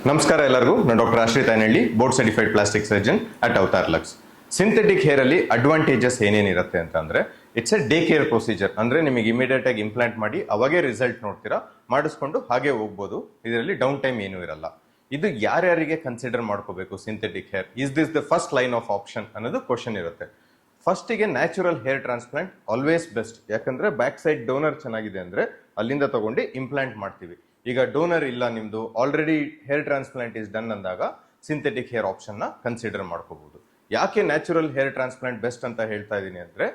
ನಮಸ್ಕಾರ ಎಲ್ಲರಿಗೂ. ನಾನು doctor Ashrith Ainahalli, board certified plastic surgeon at Avatar Luxe. Synthetic hair ಅಲ್ಲಿ ಅಡ್ವಾಂಟೇಜಸ್ ಏನೇನಿರುತ್ತೆ ಅಂತಂದ್ರೆ, it's a day care procedure. ಅಂದ್ರೆ ನಿಮಗೆ ಇಮಿಡಿಯೇಟ್ ಆಗಿ ಇಂಪ್ಲಾಂಟ್ ಮಾಡಿ ಅವಾಗೇ ರಿಸಲ್ಟ್ ನೋಡ್ತೀರಾ, ಮಾಡಿಸ್ಕೊಂಡು ಹಾಗೆ ಹೋಗ್ಬೋದು. ಇದರಲ್ಲಿ ಡೌನ್ ಟೈಮ್ ಏನೂ ಇರಲ್ಲ. ಇದು ಯಾರ್ಯಾರಿಗೆ ಕನ್ಸಿಡರ್ ಮಾಡ್ಕೋಬೇಕು synthetic hair? Is this the first line of option ಅನ್ನೋದು ಕ್ವಶನ್ ಇರುತ್ತೆ. ಫಸ್ಟಿಗೆ natural hair transplant always best. ಯಾಕಂದ್ರೆ ಬ್ಯಾಕ್ ಸೈಡ್ ಡೋನರ್ ಚೆನ್ನಾಗಿದೆ ಅಂದ್ರೆ ಅಲ್ಲಿಂದ ತಗೊಂಡು ಇಂಪ್ಲಾಂಟ್ ಮಾಡ್ತೀವಿ. ಈಗ ಡೋನರ್ ಇಲ್ಲ, ನಿಮ್ದು already hair transplant is done ಅಂದಾಗ ಸಿಂಥೆಟಿಕ್ ಹೇರ್ ಆಪ್ಷನ್ ನ ಕನ್ಸಿಡರ್ ಮಾಡ್ಕೋಬಹುದು. ಯಾಕೆ ನ್ಯಾಚುರಲ್ ಹೇರ್ ಟ್ರಾನ್ಸ್ಪ್ಲಾಂಟ್ ಬೆಸ್ಟ್ ಅಂತ ಹೇಳ್ತಾ ಇದೀನಿ ಅಂದ್ರೆ,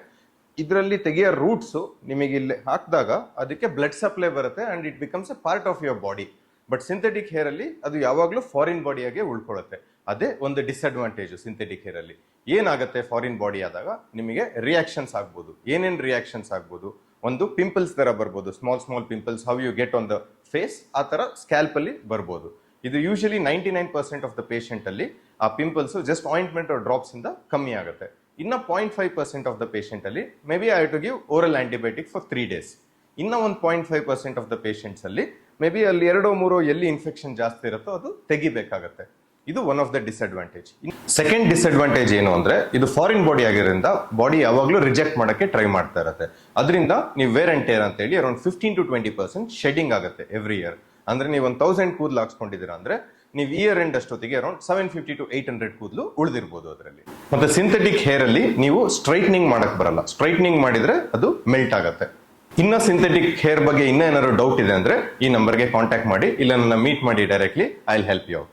ಇದರಲ್ಲಿ ತೆಗೆಯೋ ರೂಟ್ಸ್ ನಿಮಗೆ ಇಲ್ಲಿ ಹಾಕಿದಾಗ ಅದಕ್ಕೆ ಬ್ಲಡ್ ಸಪ್ಲೈ ಬರುತ್ತೆ and it becomes A part of your body. But synthetic hair ಅಲ್ಲಿ ಅದು ಯಾವಾಗಲೂ ಫಾರಿನ್ ಬಾಡಿಯಾಗೆ ಉಳ್ಕೊಳ್ಳುತ್ತೆ. ಅದೇ ಒಂದು ಡಿಸ್ಅಡ್ವಾಂಟೇಜ್ ಸಿಂಥೆಟಿಕ್ ಹೇರ್ ಅಲ್ಲಿ. ಏನಾಗುತ್ತೆ ಫಾರಿನ್ ಬಾಡಿ ಆದಾಗ ನಿಮಗೆ ರಿಯಾಕ್ಷನ್ಸ್ ಆಗ್ಬೋದು. ಏನೇನ್ ರಿಯಾಕ್ಷನ್ಸ್ ಆಗ್ಬೋದು? ಒಂದು ಪಿಂಪಲ್ಸ್ ತರ ಬರ್ಬೋದು, small pimples, how you get on the face, ಆ ತರ ಸ್ಕ್ಯಾಲ್ಪ್ ಅಲ್ಲಿ ಬರ್ಬೋದು. ಇದು ಯೂಶಲಿ 99% ಆಫ್ ದ ಪೇಷಂಟ್ ಅಲ್ಲಿ ಆ pimples just ointment or drops ಇಂದ ಕಮ್ಮಿ ಆಗುತ್ತೆ. ಇನ್ನ 0.5% ಆಫ್ ದ ಪೇಷಂಟ್ ಅಲ್ಲಿ maybe I to give oral antibiotic for 3 days. ಇನ್ನ ಒಂದು 0.5% ಆಫ್ ದ ಪೇಷಂಟ್ಸ್ ಅಲ್ಲಿ ಮೇ ಬಿ ಅಲ್ಲಿ 2-3 ಎಲ್ಲಿ ಇನ್ಫೆಕ್ಷನ್ ಜಾಸ್ತಿ ಇರುತ್ತೋ ಅದು ತೆಗಿಬೇಕಾಗತ್ತೆ. ಇದು one of the disadvantage. Second disadvantage ಏನು ಅಂದ್ರೆ, ಇದು ಫಾರಿನ್ ಬಾಡಿ ಆಗಿರೋದ್ರಿಂದ ಬಾಡಿ ಯಾವಾಗಲೂ ರಿಜೆಕ್ಟ್ ಮಾಡಕ್ಕೆ ಟ್ರೈ ಮಾಡ್ತಾ ಇರುತ್ತೆ. ಅದರಿಂದ ನೀವು ವೇರ್ ಅಂಡ್ ಟೇರ್ ಅಂತ ಹೇಳಿ ಅರೌಂಡ್ 15 to 20% ಶೆಡಿಂಗ್ ಆಗುತ್ತೆ ಎವ್ರಿ ಇಯರ್. ಅಂದ್ರೆ ನೀವು 1000 ಕೂದಲು ಹಾಕ್ಸ್ಕೊಂಡಿದ್ದೀರಾ ಅಂದ್ರೆ ನೀವು ಇಯರ್ ಎಂಡ್ ಅಷ್ಟೊತ್ತಿಗೆ ಅರೌಂಡ್ 750 to 800 ಕೂದಲು ಉಳಿದಿರ್ಬೋದು ಅದರಲ್ಲಿ. ಮತ್ತೆ ಸಿಂಥೆಟಿಕ್ ಹೇರ್ ಅಲ್ಲಿ ನೀವು ಸ್ಟ್ರೈಟ್ನಿಂಗ್ ಮಾಡಕ್ ಬರಲ್ಲ. ಸ್ಟ್ರೈಟ್ನಿಂಗ್ ಮಾಡಿದ್ರೆ ಅದು ಮೆಲ್ಟ್ ಆಗುತ್ತೆ. ಇನ್ನ ಸಿಂಥೆಟಿಕ್ ಹೇರ್ ಬಗ್ಗೆ ಇನ್ನೇನಾದ್ರು ಡೌಟ್ ಇದೆ ಅಂದ್ರೆ ಈ ನಂಬರ್ಗೆ ಕಾಂಟ್ಯಾಕ್ಟ್ ಮಾಡಿ, ಇಲ್ಲ ನನ್ನ ಮೀಟ್ ಮಾಡಿ directly. I will help you out.